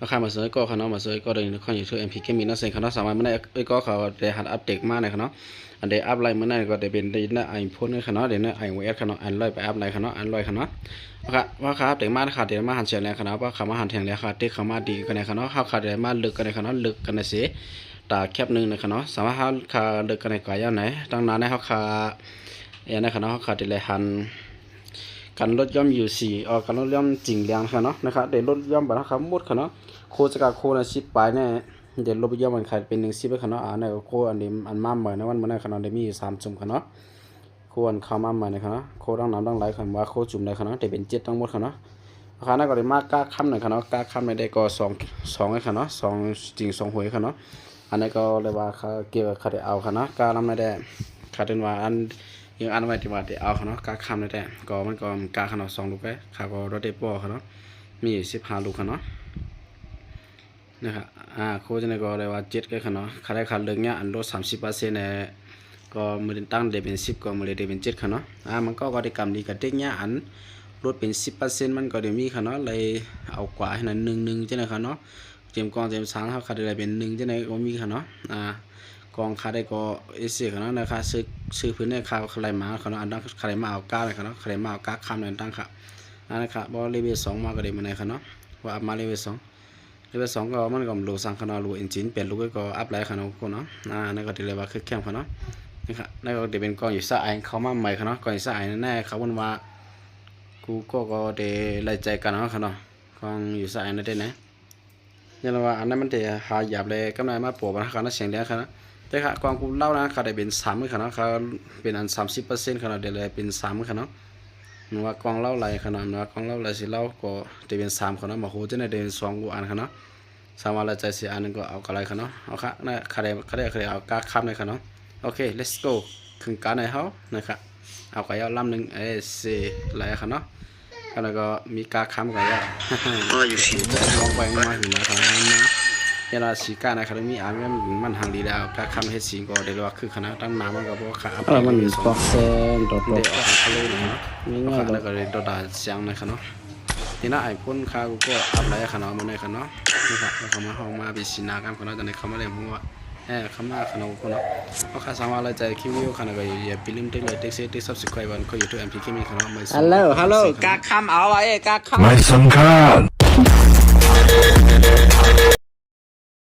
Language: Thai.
ราคามาซื้อก็ขนาดมาซื้อก็เดี๋ยวเขาอยู่ที่ MPK มีนักเสียงขนาดสามารถไม่ได้ก็เขาได้หัดอัปเดตมากเลยขนาดอันเดอัพไลน์เมื่อไหร่ก็ได้เป็นได้ในไอโฟนขนาดเดี๋ยวในไอโอเอสขนาดอันลอยไปอัพไลน์ขนาดอันลอยขนาดว่าขาอัปเดตมากขาเดี๋ยวมาหันเสียงแล้วขนาดว่าขามาหันแทงแล้วขาที่ขามาดีกันในขนาดขาเดี๋ยวมาลึกกันในขนาดลึกกันในเสียตาแคบหนึ่งในขนาดสามารถขาลึกกันในกายาวไหนดังนั้นในขาในขนาดขาเดี๋ยวหันการลดย่อมอยู่สี่การลดย่อมจริงแรงขนาดนะครับเดี๋ยวลดย่อมแบบนะครับมุดขนาดโคจะกับโคนะชิปไปเนี่ยเดี๋ยวลบย่อมมันขายเป็น1 10ไปขนาดเนี่ยโคอันนี้อันมาใหม่นะวันมันขนาดเดี๋ยวมี3 จุ่มขนาดโคอันเข้ามาใหม่ในขนาดโคดังน้ำดังไหลขนาดว่าโคจุ่มในขนาดเดี๋ยวเป็น7ทั้งหมดขนาดราคาหน้าก็ได้มากก้าค่ำในขนาดก้าค่ำในได้ก็2ในขนาด2จริง2หวยขนาดอันนี้ก็เลยว่าเกี่ยวกับขาดเอาขนาดก้าลำในได้ขาดเป็นว่าอันยังอันไว้ที่ว่าได้เอาขนาดก้าค่ำในได้ก็มันก็ก้าขนาด2ลูกไปขาก็รถได้ปอขนาดมี15ลูกขนาดนะครับโค้ชเนี่ยก็เลยว่า7ก็ขนาดค่าได้ค่าเลิกเนี่ยอันลด30%เนี่ยก็มือตั้งเดเป็น10ก็มือเดเป็น7ขนาดมันก็ได้กำดีกับเด็กเนี่ยอันลดเป็น10%มันก็ได้มีขนาดเลยเอากว่าให้นั้น1จังได๋ขนาดเต็มกองเต็ม3เฮาค่าได้เป็น1จังได๋ก็มีขนาดกองค่าได้ก็เสียขนาดนะคะซื้อพื้นได้ค่าใครมาขนาดอันนั้นใครมาเอาก้าเลยขนาดใครมาเอาก้าค้ำนั่นตั้งค่ะนะครับบ่เลเวล2มาก็ได้มาในขนาดว่าอัพมาเลเวล2เลเวล2ก็มันก็โหลดสั่งขนาดโหลดเอนจินเปลี่ยนลูกก็อัพไลน์ขนาดคนเนาะนั่นก็ได้เลยว่าคือแคมขนาดนะครับนั่นก็ได้เป็นกองอยู่ซะไอเข้ามาใหม่ขนาดกองอยู่ซะไอแน่เขาบอกว่ากูก็ได้ไล่ใจกันเนาะขนาดกองอยู่ซะไอนั่นได้ไหนยังว่าอันนั้นมันจะหาหยาบเลยกำไรมาปวดขนาดเสียงแดงขนาดแต่ค่ะกองกูเล่านะเขาได้เป็น3ขนาดเขาเป็นอัน30%ขนาดเดี๋ยวเลยเป็น3ขนาดว่ากองเล่าไหลขนาดว่ากองเล่าไหลสิเล่าก็จะเป็น3ขนาดมาโหจะได้เป็น2กูอันขนาดสามารถละใจสิอันนึงก็เอาอะไรขนาดเอาค่ะนั่นใครเอากาคับในขนาดโอเค let's go ขึ้นการในเฮานะครับเอาไก่ยาวลำหนึ่งสิไหลขนาดแล้วก็มีกาคับไก่ยาวอยู่สิลองไปมาหินนะครับนะเวลาสีกาในขนาดมีอันมันห่างดีแล้วกาคับเฮ็ดสีก็ได้ว่าคือขนาดตั้งน้ำมันก็บ่ขามันปอกเส้นโดดออกทะเลนะมีง่ายแล้วก็เลยโดดเสียงในขนาดทีน่าไอ้พ่นข้าวก็อัพไลน์ขนาดมันในขนาดนะครับเขามาห้องมาบิสินากันขนาดแต่ในเขามาเรียนผมว่าเขามาขนาดขนาดเพราะข้าสามารถเลยใจคิววิวขนาดก็อย่าพิมพ์ได้เลยติ๊กเซตติ๊กซับสไครบ์วันเขาอยู่ที่ MPK มีขนาดไม่ฮัลโหลกาคำเอาไว้กาคำไม่สำคัญ